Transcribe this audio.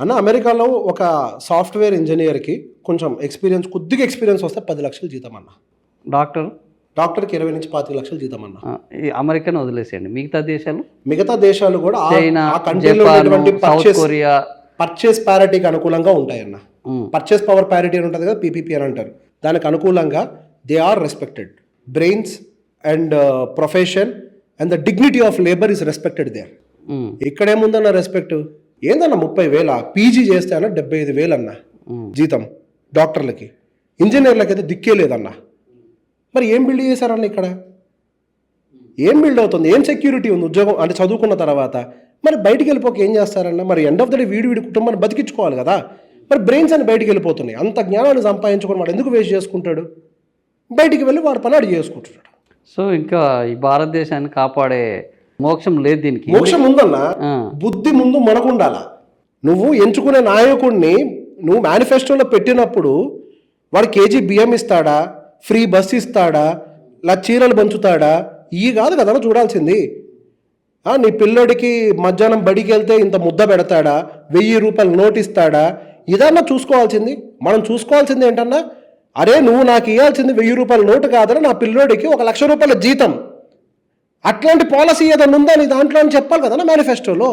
అన్న అమెరికాలో ఒక సాఫ్ట్వేర్ ఇంజనీర్కి కొంచెం కొద్దిగా ఎక్స్పీరియన్స్ వస్తే 10 లక్షలు జీతం అన్న. డాక్టర్ డాక్టర్కి 20 నుంచి 25 లక్షలు జీతం అన్న. ఈ అమెరికాను వదిలేసేయండి, మిగతా దేశాలు కూడా చైనా, ఆ కంట్రీలో జపాన్, ఉన్నటువంటి సౌత్ కొరియా పర్చేస్ ప్యారిటీకి అనుకూలంగా ఉంటాయన్న. పర్చేస్ పవర్ ప్యారిటీ అని ఉంటుంది కదా, పీపీపీ అని అంటారు. దానికి అనుకూలంగా they are respected. Brains and profession and the dignity of labour is respected there. ఇక్కడేముందన్న రెస్పెక్ట్? ఏందన్న 30,000 పీజీ చేస్తే అన్న 75,000 అన్న జీతం డాక్టర్లకి. ఇంజనీర్లకి అయితే దిక్కే లేదన్న. మరి ఏం బిల్డ్ చేశారన్న ఇక్కడ? ఏం బిల్డ్ అవుతుంది? ఏం సెక్యూరిటీ ఉంది ఉద్యోగం అంటే చదువుకున్న తర్వాత? మరి బయటికి వెళ్ళిపోక ఏం చేస్తారన్న? మరి ఎండ్ ఆఫ్ ద డే వీడి కుటుంబాన్ని బతికించుకోవాలి కదా. మరి బ్రెయిన్స్ అని బయటికి వెళ్ళిపోతున్నాయి. అంత జ్ఞానాన్ని సంపాదించుకొని వాడు ఎందుకు వేస్ట్ చేసుకుంటాడు? బయటికి వెళ్ళి వాడు పని అడిగి చేసుకుంటున్నాడు. సో ఇంకా ఈ భారతదేశాన్ని కాపాడే మోక్షం లేదు దీనికి. మోక్షం ఉందన్న, బుద్ధి ముందు మనకుండాల. నువ్వు ఎంచుకునే నాయకుడిని నువ్వు మేనిఫెస్టోలో పెట్టినప్పుడు వాడు కేజీ బియ్యం ఇస్తాడా, ఫ్రీ బస్ ఇస్తాడా, చీరలు పంచుతాడా? ఇవి కాదు కదా చూడాల్సింది. నీ పిల్లోడికి మధ్యాహ్నం బడికి వెళ్తే ఇంత ముద్ద పెడతాడా, 1000 రూపాయలు నోట్ ఇస్తాడా? ఇదన్నా చూసుకోవాల్సింది. మనం చూసుకోవాల్సింది ఏంటన్నా, అరే నువ్వు నాకు ఇవ్వాల్సింది 1000 రూపాయల నోటు కాదని నా పిల్లోడికి 1,00,000 రూపాయల జీతం. అట్లాంటి పాలసీ ఏదైనా ఉందా నీ దాంట్లో అని చెప్పాలి కదా మేనిఫెస్టోలో.